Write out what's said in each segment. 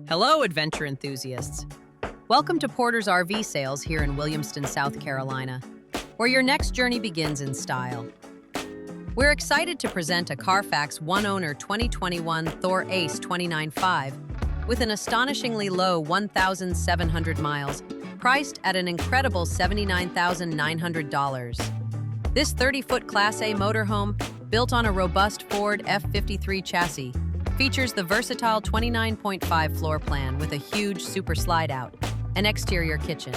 Hello, adventure enthusiasts. Welcome to Porter's RV Sales here in Williamston, South Carolina, where your next journey begins in style. We're excited to present a CARFAX one-owner 2021 Thor ACE 29.5 with an astonishingly low 1,700 miles, priced at an incredible $79,900. This 30-foot Class A motorhome, built on a robust Ford F53 chassis, features the versatile 29.5 floor plan with a huge super slide-out, an exterior kitchen,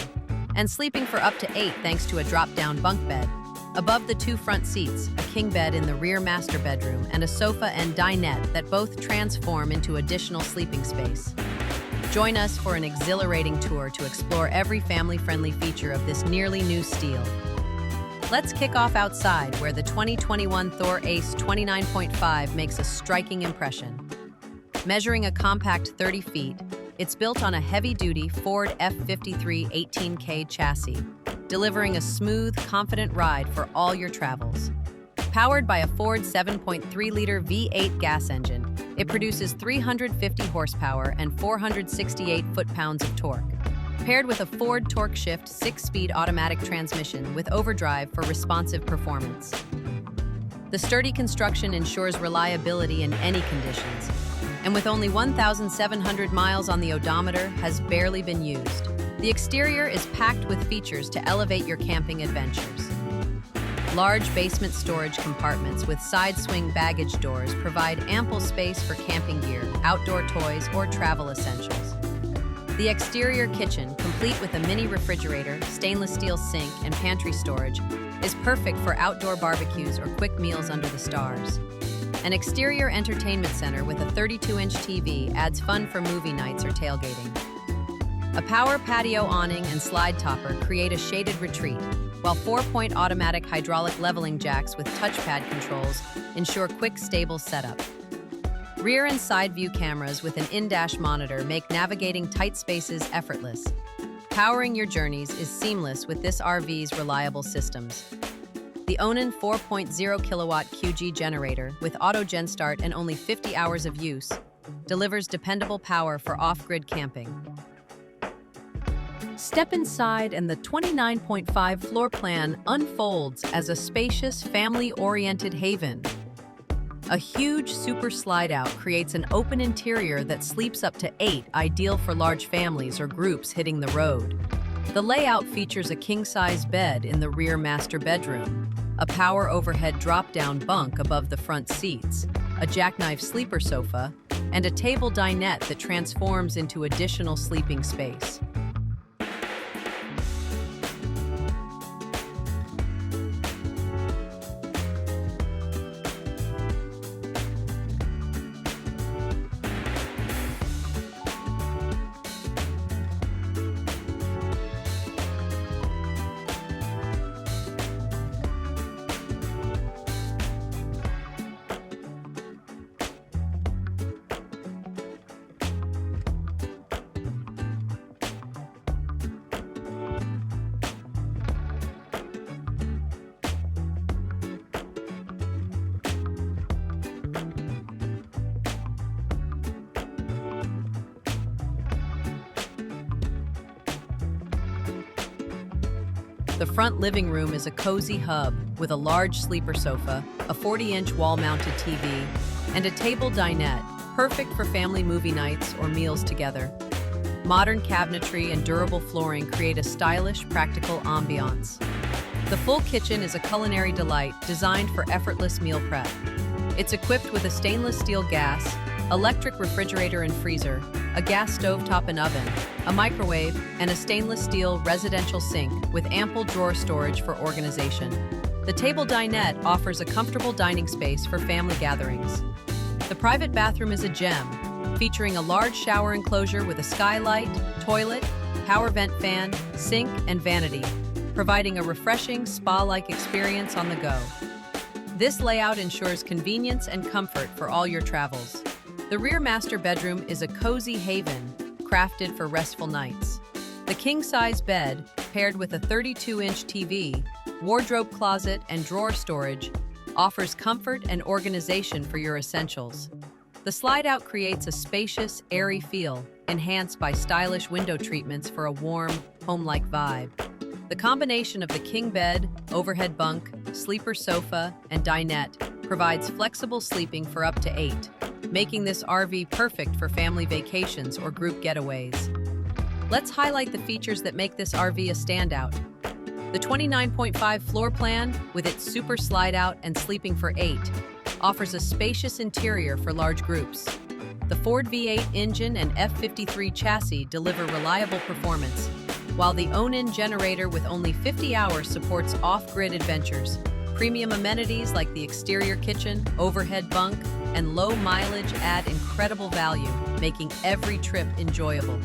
and sleeping for up to 8 thanks to a drop-down bunk bed. Above the 2 front seats, a king bed in the rear master bedroom, and a sofa and dinette that both transform into additional sleeping space. Join us for an exhilarating tour to explore every family-friendly feature of this nearly new steel. Let's kick off outside, where the 2021 Thor ACE 29.5 makes a striking impression. Measuring a compact 30 feet, it's built on a heavy-duty Ford F53 18K chassis, delivering a smooth, confident ride for all your travels. Powered by a Ford 7.3-liter V8 gas engine, it produces 350 horsepower and 468 foot-pounds of torque. Paired with a Ford TorqShift 6-speed automatic transmission with overdrive for responsive performance. The sturdy construction ensures reliability in any conditions, and with only 1,700 miles on the odometer, has barely been used. The exterior is packed with features to elevate your camping adventures. Large basement storage compartments with side swing baggage doors provide ample space for camping gear, outdoor toys, or travel essentials. The exterior kitchen, complete with a mini refrigerator, stainless steel sink, and pantry storage, is perfect for outdoor barbecues or quick meals under the stars. An exterior entertainment center with a 32-inch TV adds fun for movie nights or tailgating. A power patio awning and slide topper create a shaded retreat, while 4-point automatic hydraulic leveling jacks with touchpad controls ensure quick, stable setup. Rear and side view cameras with an in-dash monitor make navigating tight spaces effortless. Powering your journeys is seamless with this RV's reliable systems. The Onan 4.0 kilowatt QG generator with auto gen start and only 50 hours of use delivers dependable power for off-grid camping. Step inside and the 29.5 floor plan unfolds as a spacious, family-oriented haven. A huge super slide-out creates an open interior that sleeps up to 8, ideal for large families or groups hitting the road. The layout features a king-size bed in the rear master bedroom, a power overhead drop-down bunk above the front seats, a jackknife sleeper sofa, and a table dinette that transforms into additional sleeping space. The front living room is a cozy hub with a large sleeper sofa, a 40-inch wall-mounted TV, and a table dinette, perfect for family movie nights or meals together. Modern cabinetry and durable flooring create a stylish, practical ambiance. The full kitchen is a culinary delight designed for effortless meal prep. It's equipped with a stainless steel gas, electric refrigerator and freezer, a gas stovetop and oven, a microwave, and a stainless steel residential sink with ample drawer storage for organization. The table dinette offers a comfortable dining space for family gatherings. The private bathroom is a gem, featuring a large shower enclosure with a skylight, toilet, power vent fan, sink, and vanity, providing a refreshing spa-like experience on the go. This layout ensures convenience and comfort for all your travels. The rear master bedroom is a cozy haven, crafted for restful nights. The king-size bed, paired with a 32-inch TV, wardrobe closet, and drawer storage, offers comfort and organization for your essentials. The slide-out creates a spacious, airy feel, enhanced by stylish window treatments for a warm, home-like vibe. The combination of the king bed, overhead bunk, sleeper sofa, and dinette provides flexible sleeping for up to 8, making this RV perfect for family vacations or group getaways. Let's highlight the features that make this RV a standout. The 29.5 floor plan, with its super slide-out and sleeping for 8, offers a spacious interior for large groups. The Ford V8 engine and F53 chassis deliver reliable performance, while the Onan generator with only 50 hours supports off-grid adventures. Premium amenities like the exterior kitchen, overhead bunk, and low mileage add incredible value, making every trip enjoyable.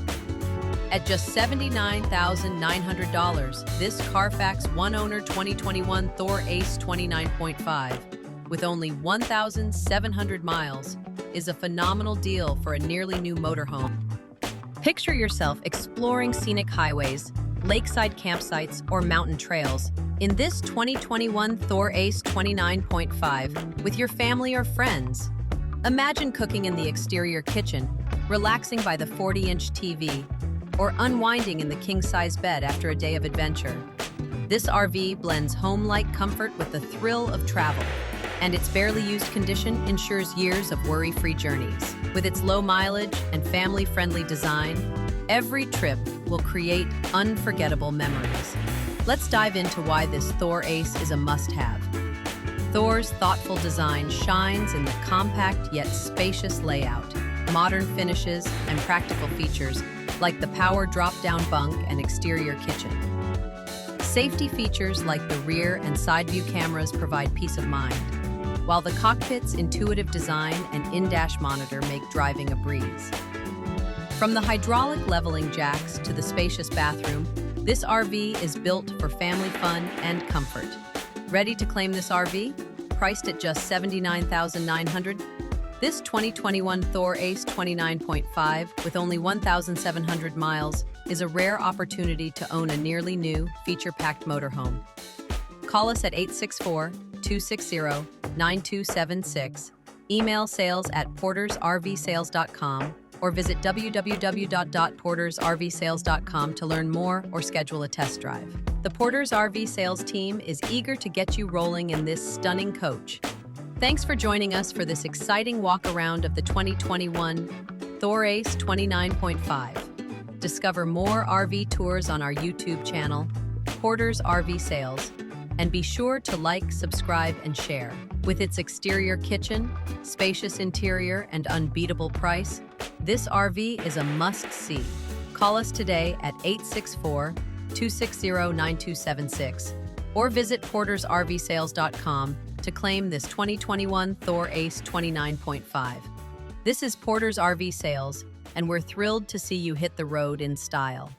At just $79,900, this CARFAX one-owner 2021 Thor ACE 29.5, with only 1,700 miles, is a phenomenal deal for a nearly new motorhome. Picture yourself exploring scenic highways, lakeside campsites, or mountain trails in this 2021 Thor ACE 29.5 with your family or friends. Imagine cooking in the exterior kitchen, relaxing by the 40-inch TV, or unwinding in the king-size bed after a day of adventure. This RV blends home-like comfort with the thrill of travel, and its barely used condition ensures years of worry-free journeys. With its low mileage and family-friendly design, every trip will create unforgettable memories. Let's dive into why this Thor ACE is a must-have. Thor's thoughtful design shines in the compact yet spacious layout, modern finishes, and practical features like the power drop-down bunk and exterior kitchen. Safety features like the rear and side view cameras provide peace of mind, while the cockpit's intuitive design and in-dash monitor make driving a breeze. From the hydraulic leveling jacks to the spacious bathroom, this RV is built for family fun and comfort. Ready to claim this RV? Priced at just $79,900? This 2021 Thor ACE 29.5, with only 1,700 miles, is a rare opportunity to own a nearly new, feature-packed motorhome. Call us at 864-260-9276, email sales@portersrvsales.com, or visit www.portersrvsales.com to learn more or schedule a test drive. The Porters RV sales team is eager to get you rolling in this stunning coach. Thanks for joining us for this exciting walk-around of the 2021 Thor ACE 29.5. Discover more RV tours on our YouTube channel, Porters RV Sales, and be sure to like, subscribe, and share. With its exterior kitchen, spacious interior, and unbeatable price, this RV is a must-see. Call us today at 864-260-9276 or visit portersrvsales.com to claim this 2021 Thor ACE 29.5. This is Porters RV Sales, and we're thrilled to see you hit the road in style.